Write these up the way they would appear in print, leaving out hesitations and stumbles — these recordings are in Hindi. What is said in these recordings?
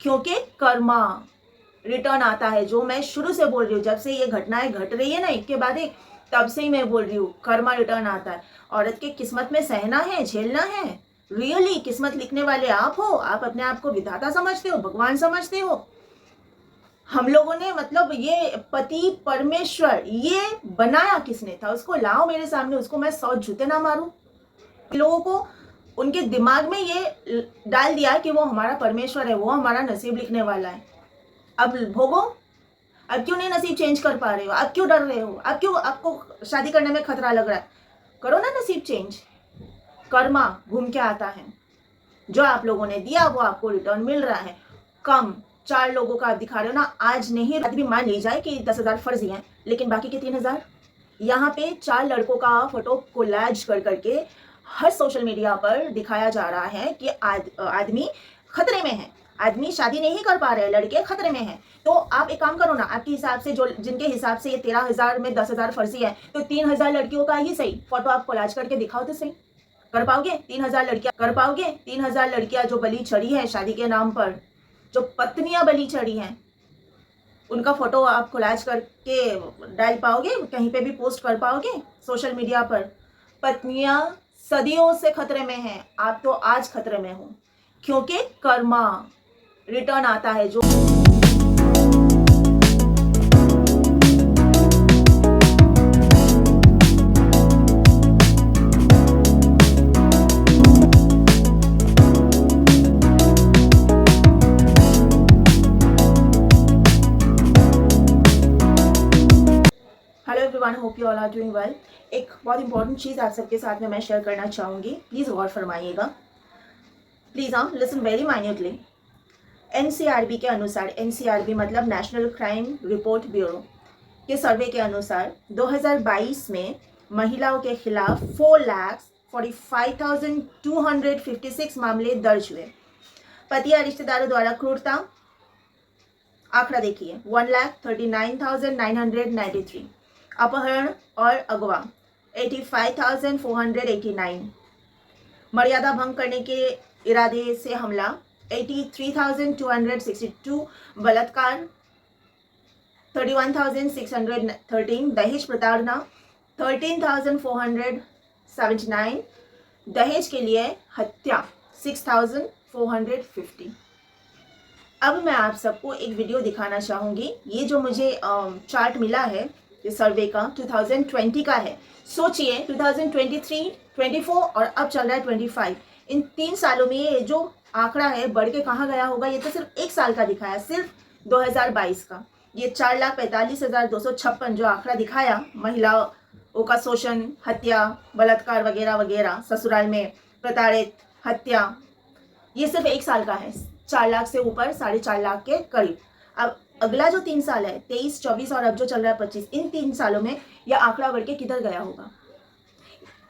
क्योंकि कर्मा रिटर्न आता है। जो मैं शुरू से बोल रही हूँ, जब से ये घटनाएं घट रही है ना एक के बाद एक, तब से ही मैं बोल रही हूँ कर्मा रिटर्न आता है। औरत के किस्मत में सहना है, झेलना है। रियली किस्मत लिखने वाले आप हो। आप अपने आप को विधाता समझते हो, भगवान समझते हो। हम लोगों ने मतलब ये पति परमेश्वर ये बनाया किसने था, उसको लाओ मेरे सामने, उसको मैं 100 जूते ना मारूं। लोगों को उनके दिमाग में ये डाल दिया कि वो हमारा परमेश्वर है, वो हमारा नसीब लिखने वाला है। अब भोगो। अब क्यों नहीं नसीब चेंज कर पा रहे हो? अब क्यों डर रहे हो? अब क्यों आपको शादी करने में खतरा लग रहा है? करो ना नसीब चेंज। कर्मा घूम के आता है। जो आप लोगों ने दिया वो आपको रिटर्न मिल रहा है। कम 4 लोगों का आप दिखा रहे हो ना, आज नहीं रात भी मान ली जाए कि 10,000 फर्जी हैं, लेकिन बाकी के 3,000 यहाँ पे 4 लड़कों का फोटो कोलैज कर करके हर सोशल मीडिया पर दिखाया जा रहा है कि आदमी खतरे में है, आदमी शादी नहीं कर पा रहे, लड़के खतरे में हैं। तो आप एक काम करो ना, आपके हिसाब से जो जिनके हिसाब से ये 13,000 में 10,000 फर्जी है, तो 3,000 लड़कियों का ही सही फोटो आप कोलैज करके दिखाओ तो सही। कर पाओगे? 3,000 लड़कियां कर पाओगे? 3,000 लड़कियां जो बलि चढ़ी है शादी के नाम पर, जो पत्नियां बलि चढ़ी हैं, उनका फोटो आप कोलैज करके डाल पाओगे? कहीं पे भी पोस्ट कर पाओगे सोशल मीडिया पर? पत्नियां सदियों से खतरे में हैं, आप तो आज खतरे में हो, क्योंकि कर्मा रिटर्न आता है। जो hello everyone, hope you all are doing well. एक बहुत इंपॉर्टेंट चीज़ आप सबके साथ में मैं शेयर करना चाहूँगी, प्लीज़ गौर फरमाइएगा। Please listen very minutely. NCRB के अनुसार, एनसीआरबी मतलब नेशनल क्राइम रिपोर्ट ब्यूरो के सर्वे के अनुसार 2022 में महिलाओं के खिलाफ 4,45,256 मामले दर्ज हुए। पति या रिश्तेदारों द्वारा क्रूरता, आंकड़ा देखिए 1,39,993। अपहरण और अगवा 85,489। मर्यादा भंग करने के इरादे से हमला 83,262। बलात्कार 31,613। दहेज प्रताड़ना 13,479। दहेज के लिए हत्या 6,450। अब मैं आप सबको एक वीडियो दिखाना चाहूँगी। ये जो मुझे चार्ट मिला है ये सर्वे का 2020 का है। सोचिए 2023, 24 और अब चल रहा है 25। इन 3 सालों में ये जो आंकड़ा है बढ़ के कहाँ गया होगा? ये तो सिर्फ 1 साल का दिखाया, सिर्फ 2022 का। ये 4,45,256 जो आंकड़ा दिखाया महिलाओं का शोषण, हत्या, बलात्कार वगैरह वगैरह, ससुराल में प्रताड़ित, हत्या, ये सिर्फ 1 साल का है। 4 लाख से ऊपर, 4.5 लाख के करीब। अब अगला जो 3 साल है 23, 24 और अब जो चल रहा है 25, इन 3 सालों में यह आंकड़ा बढ़ के किधर गया होगा?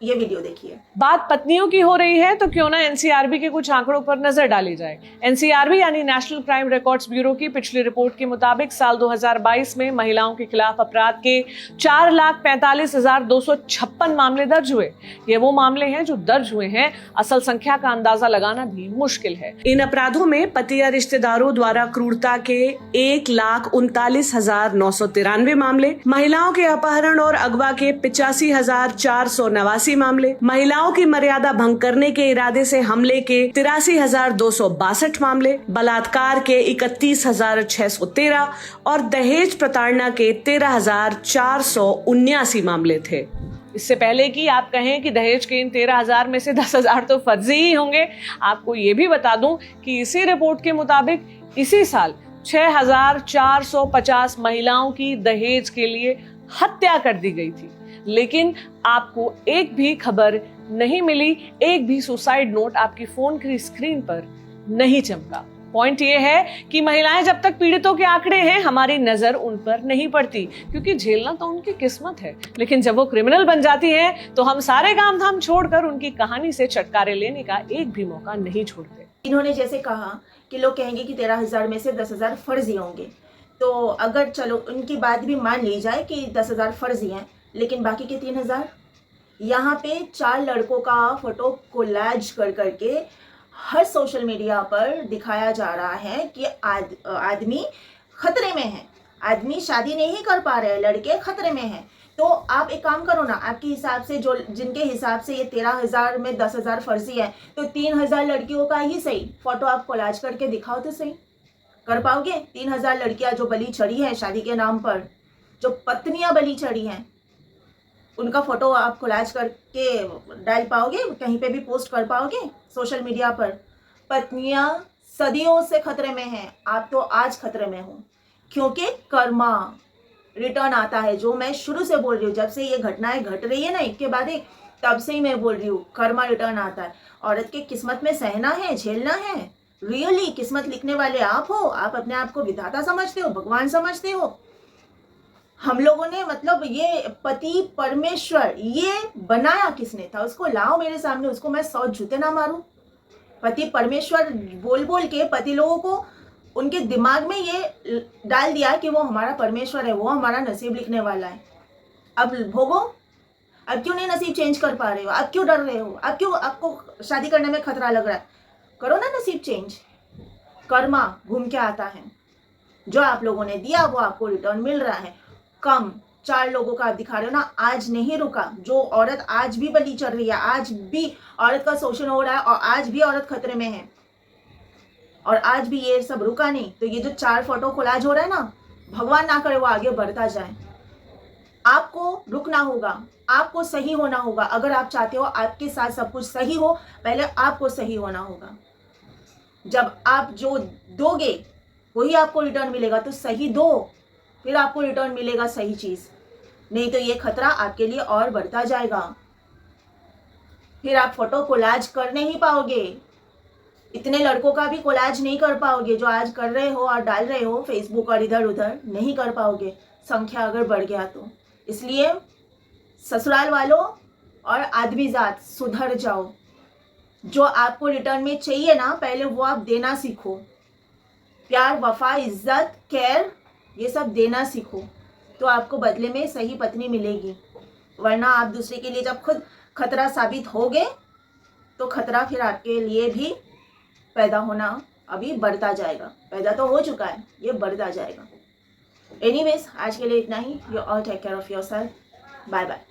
ये वीडियो देखिए। बात पत्नियों की हो रही है तो क्यों ना एनसीआरबी के कुछ आंकड़ों पर नजर डाली जाए। एनसीआरबी यानी नेशनल क्राइम रिकॉर्ड्स ब्यूरो की पिछली रिपोर्ट के मुताबिक साल 2022 में महिलाओं के खिलाफ अपराध के 4,45,256 मामले दर्ज हुए। ये वो मामले हैं जो दर्ज हुए हैं, असल संख्या का अंदाजा लगाना भी मुश्किल है। इन अपराधों में पति या रिश्तेदारों द्वारा क्रूरता के 1,39,993 मामले, महिलाओं के अपहरण और अगवा के 85,489 मामले, महिलाओं की मर्यादा भंग करने के इरादे से हमले के 83,262 मामले, बलात्कार के 31,613 और दहेज प्रताड़ना के 13,479 मामले थे। इससे पहले कि आप कहें कि दहेज के इन 13,000 में से 10,000 तो फर्जी ही होंगे, आपको ये भी बता दूं कि इसी रिपोर्ट के मुताबिक इसी साल 6,450 महिलाओं की दहेज के लिए हत्या कर दी गई थी। लेकिन आपको एक भी खबर नहीं मिली, एक भी सुसाइड नोट आपकी फोन की स्क्रीन पर नहीं चमका। पॉइंट ये है कि महिलाएं जब तक पीड़ितों के आंकड़े हैं, हमारी नजर उन पर नहीं पड़ती, क्योंकि झेलना तो उनकी किस्मत है। लेकिन जब वो क्रिमिनल बन जाती हैं, तो हम सारे काम धाम छोड़कर उनकी कहानी से छुटकारे लेने का एक भी मौका नहीं छोड़ते। इन्होंने जैसे कहा कि लोग कहेंगे कि 13,000 में से 10,000 फर्जी होंगे, तो अगर चलो उनकी बात भी मान ली जाए कि 10,000 फर्जी हैं, लेकिन बाकी के 3,000 यहाँ पे 4 लड़कों का फोटो कोलैज कर करके हर सोशल मीडिया पर दिखाया जा रहा है कि आदमी खतरे में है, आदमी शादी नहीं कर पा रहे, लड़के खतरे में हैं। तो आप एक काम करो ना, आपके हिसाब से जो जिनके हिसाब से ये 13,000 में 10,000 फर्जी है, तो 3,000 लड़कियों का ही सही फोटो आप कोलाज करके दिखाओ तो सही। कर पाओगे? 3,000 लड़कियां जो बलि चढ़ी है शादी के नाम पर, जो पत्नियां बलि चढ़ी हैं, उनका फोटो आप कोलाज करके डाल पाओगे? कहीं पे भी पोस्ट कर पाओगे सोशल मीडिया पर? पत्नियां सदियों से खतरे में हैं, आप तो आज खतरे में हो, क्योंकि कर्मा रिटर्न आता है। जो मैं शुरू से बोल रही हूँ, जब से ये घटनाएं घट रही है ना एक के बाद एक, तब से ही मैं बोल रही हूँ कर्मा रिटर्न आता है। औरत के किस्मत में सहना है, झेलना है। रियली किस्मत लिखने वाले आप हो, आप अपने आप को विधाता समझते हो, भगवान समझते हो। हम लोगों ने मतलब ये पति परमेश्वर ये बनाया किसने था? उसको लाओ मेरे सामने, उसको मैं 100 जूते ना मारूं। पति परमेश्वर बोल बोल के पति लोगों को उनके दिमाग में ये डाल दिया कि वो हमारा परमेश्वर है, वो हमारा नसीब लिखने वाला है। अब भोगो। अब क्यों नहीं नसीब चेंज कर पा रहे हो? अब क्यों डर रहे हो? अब क्यों आपको शादी करने में खतरा लग रहा है? करो ना नसीब चेंज। कर्मा घूम के आता है, जो आप लोगों ने दिया वो आपको रिटर्न मिल रहा है। कम 4 लोगों का आप दिखा रहे हो ना, आज नहीं रुका। जो औरत आज भी बलि चढ़ रही है, आज भी औरत का शोषण हो रहा है और आज भी औरत खतरे में है और आज भी ये सब रुका नहीं। तो ये जो 4 फोटो कोलाज हो रहा है ना, भगवान ना करे वो आगे बढ़ता जाए। आपको रुकना होगा, आपको सही होना होगा। अगर आप चाहते हो आपके साथ सब कुछ सही हो, पहले आपको सही होना होगा। जब आप जो दोगे वही आपको रिटर्न मिलेगा, तो सही दो, फिर आपको रिटर्न मिलेगा सही चीज। नहीं तो ये खतरा आपके लिए और बढ़ता जाएगा। फिर आप फोटो कोलाज कर नहीं पाओगे, इतने लड़कों का भी कोलाज नहीं कर पाओगे जो आज कर रहे हो और डाल रहे हो फेसबुक और इधर उधर, नहीं कर पाओगे संख्या अगर बढ़ गया तो। इसलिए ससुराल वालों और आदमी जात सुधर जाओ। जो आपको रिटर्न में चाहिए ना, पहले वो आप देना सीखो। प्यार, वफा, इज्जत, केयर, ये सब देना सीखो, तो आपको बदले में सही पत्नी मिलेगी। वरना आप दूसरे के लिए जब खुद खतरा साबित होगे तो खतरा फिर आपके लिए भी पैदा होना अभी बढ़ता जाएगा। पैदा तो हो चुका है, ये बढ़ता जाएगा। एनीवेज, आज के लिए इतना ही। You all take care of yourself. Bye bye.